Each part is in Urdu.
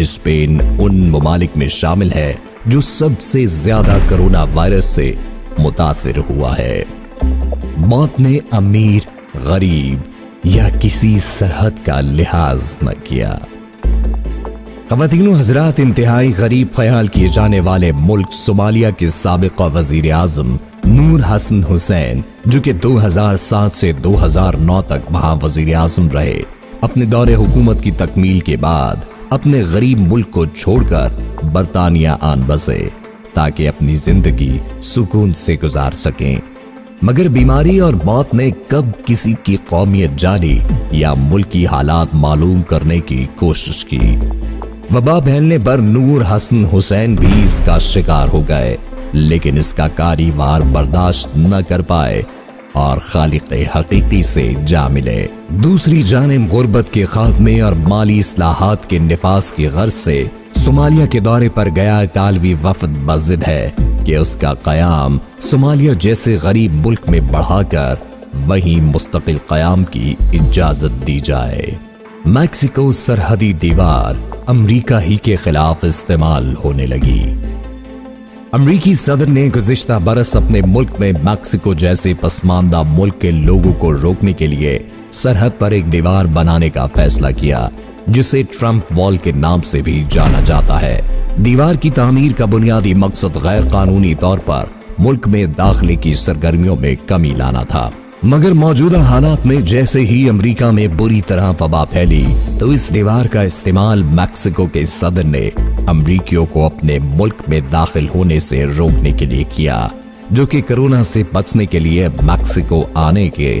اسپین ان ممالک میں شامل ہے جو سب سے زیادہ کرونا وائرس سے متاثر ہوا ہے۔ موت نے امیر، غریب یا کسی سرحد کا لحاظ نہ کیا۔ خواتین و حضرات، انتہائی غریب خیال کیے جانے والے ملک صومالیہ کے سابق وزیر اعظم نور حسن حسین، جو کہ 2007 سے 2009 تک وہاں وزیر اعظم رہے، اپنے دور حکومت کی تکمیل کے بعد اپنے غریب ملک کو چھوڑ کر برطانیہ آن بسے تاکہ اپنی زندگی سکون سے گزار سکیں، مگر بیماری اور موت نے کب کسی کی قومیت جانی یا ملکی حالات معلوم کرنے کی کوشش کی۔ وبا پھیلنے پر نور حسن حسین بھی اس کا شکار ہو گئے، لیکن اس کا کاری وار برداشت نہ کر پائے اور خالق حقیقی سے جا ملے۔ دوسری جانب غربت کے خاتمے اور مالی اصلاحات کے نفاذ کی غرض سے صومالیہ کے دورے پر گیا اطالوی وفد بضد ہے کہ اس کا قیام صومالیہ جیسے غریب ملک میں بڑھا کر وہیں مستقل قیام کی اجازت دی جائے۔ میکسیکو سرحدی دیوار امریکہ ہی کے خلاف استعمال ہونے لگی۔ امریکی صدر نے گزشتہ برس اپنے ملک میں میکسیکو جیسے پسماندہ ملک کے لوگوں کو روکنے کے لیے سرحد پر ایک دیوار بنانے کا فیصلہ کیا، جسے ٹرمپ وال کے نام سے بھی جانا جاتا ہے۔ دیوار کی تعمیر کا بنیادی مقصد غیر قانونی طور پر ملک میں داخلے کی سرگرمیوں میں کمی لانا تھا، مگر موجودہ حالات میں جیسے ہی امریکہ میں بری طرح وبا پھیلی تو اس دیوار کا استعمال میکسیکو کے صدر نے امریکیوں کو اپنے ملک میں داخل ہونے سے روکنے کے لیے کیا، جو کہ کرونا سے بچنے کے لیے میکسیکو آنے کے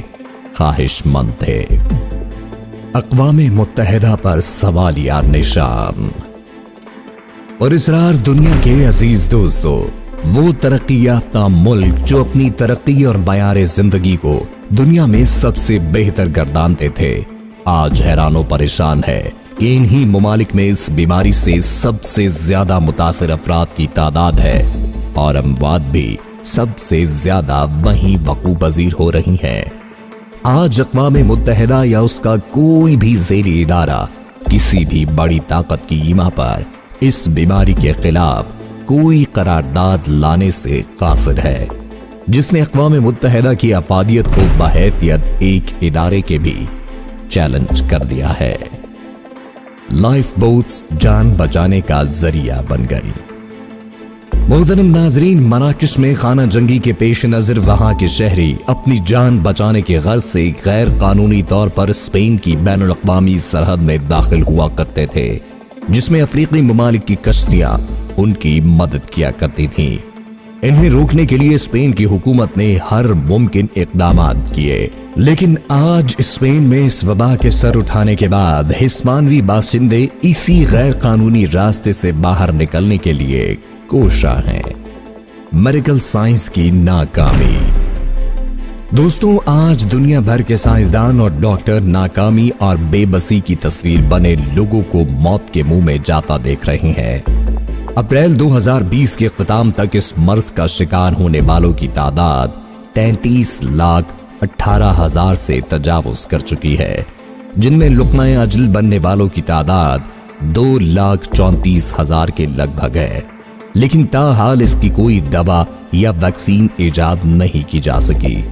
خواہش مند تھے۔ اقوام متحدہ پر سوالیہ نشان اور اسرار دنیا کے عزیز دوستو، وہ ترقی یافتہ ملک جو اپنی ترقی اور معیار زندگی کو دنیا میں سب سے بہتر گردانتے تھے، آج حیران و پریشان ہے کہ انہی ممالک میں اس بیماری سے سب سے زیادہ متاثر افراد کی تعداد ہے اور اموات بھی سب سے زیادہ وہیں وقوع پذیر ہو رہی ہیں۔ آج اقوام متحدہ یا اس کا کوئی بھی ذیلی ادارہ کسی بھی بڑی طاقت کی ایما پر اس بیماری کے خلاف کوئی قرارداد لانے سے قاصر ہے، جس نے اقوام متحدہ کی افادیت کو بحیثیت ایک ادارے کے بھی چیلنج کر دیا ہے۔ لائف بوٹس جان بچانے کا ذریعہ بن گئی۔ محترم ناظرین، مراکش میں خانہ جنگی کے پیش نظر وہاں کے شہری اپنی جان بچانے کے غرض سے غیر قانونی طور پر اسپین کی بین الاقوامی سرحد میں داخل ہوا کرتے تھے، جس میں افریقی ممالک کی کشتیاں ان کی مدد کیا کرتی تھیں۔ انہیں روکنے کے لیے اسپین کی حکومت نے ہر ممکن اقدامات کیے، لیکن آج اسپین میں اس وبا کے سر اٹھانے کے بعد ہسپانوی باشندے اسی غیر قانونی راستے سے باہر نکلنے کے لیے کوشاں ہیں۔ میڈیکل سائنس کی ناکامی۔ دوستوں، آج دنیا بھر کے سائنسدان اور ڈاکٹر ناکامی اور بے بسی کی تصویر بنے لوگوں کو موت کے منہ میں جاتا دیکھ رہے ہیں۔ اپریل 2020 کے اختتام تک اس مرض کا شکار ہونے والوں کی تعداد 33,18,000 سے تجاوز کر چکی ہے، جن میں لقمہ اجل بننے والوں کی تعداد 2,34,000 کے لگ بھگ ہے، لیکن تاحال اس کی کوئی دوا یا ویکسین ایجاد نہیں کی جا سکی۔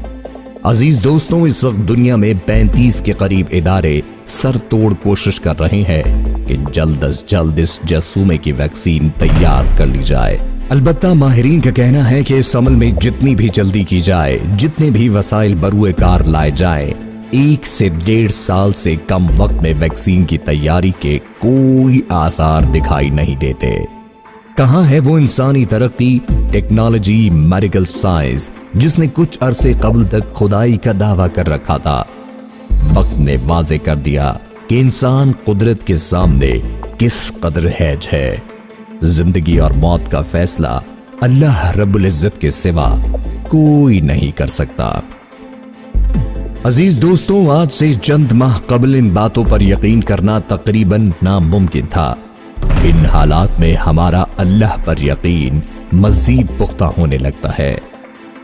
عزیز دوستوں، اس وقت دنیا میں 35 کے قریب ادارے سر توڑ کوشش کر رہے ہیں کہ جلد از جلد اس جرثومے کی ویکسین تیار کر لی جائے۔ البتہ ماہرین کا کہنا ہے کہ اس عمل میں جتنی بھی جلدی کی جائے، جتنے بھی وسائل بروئے کار لائے جائیں، 1 سے 1.5 سال سے کم وقت میں ویکسین کی تیاری کے کوئی آثار دکھائی نہیں دیتے۔ کہاں ہے وہ انسانی ترقی، ٹیکنالوجی، میڈیکل سائنس جس نے کچھ عرصے قبل تک خدائی کا دعویٰ کر رکھا تھا؟ وقت نے واضح کر دیا کہ انسان قدرت کے سامنے کس قدر ہیج ہے۔ زندگی اور موت کا فیصلہ اللہ رب العزت کے سوا کوئی نہیں کر سکتا۔ عزیز دوستوں، آج سے چند ماہ قبل ان باتوں پر یقین کرنا تقریباً ناممکن تھا۔ ان حالات میں ہمارا اللہ پر یقین مزید پختہ ہونے لگتا ہے۔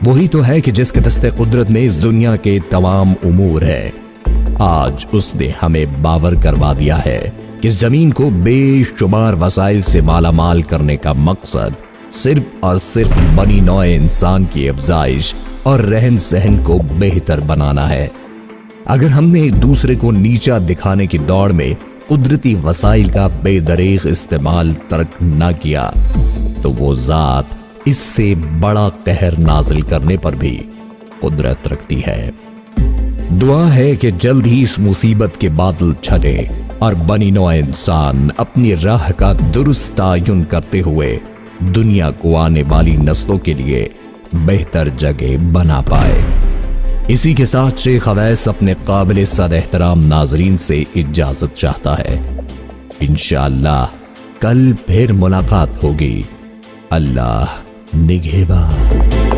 وہی تو ہے کہ جس کے دست قدرت میں اس دنیا کے تمام امور ہے۔ آج اس نے ہمیں باور کروا دیا ہے کہ زمین کو بے شمار وسائل سے مالا مال کرنے کا مقصد صرف اور صرف بنی نوع انسان کی افزائش اور رہن سہن کو بہتر بنانا ہے۔ اگر ہم نے ایک دوسرے کو نیچا دکھانے کی دوڑ میں قدرتی وسائل کا بے دریغ استعمال ترک نہ کیا تو وہ ذات اس سے بڑا قہر نازل کرنے پر بھی قدرت رکھتی ہے۔ دعا ہے کہ جلد ہی اس مصیبت کے بادل چھٹے اور بنی نوع انسان اپنی راہ کا درست تعین کرتے ہوئے دنیا کو آنے والی نسلوں کے لیے بہتر جگہ بنا پائے۔ اسی کے ساتھ شیخ اویس اپنے قابل صد احترام ناظرین سے اجازت چاہتا ہے۔ انشاءاللہ کل پھر ملاقات ہوگی۔ اللہ نگہبان۔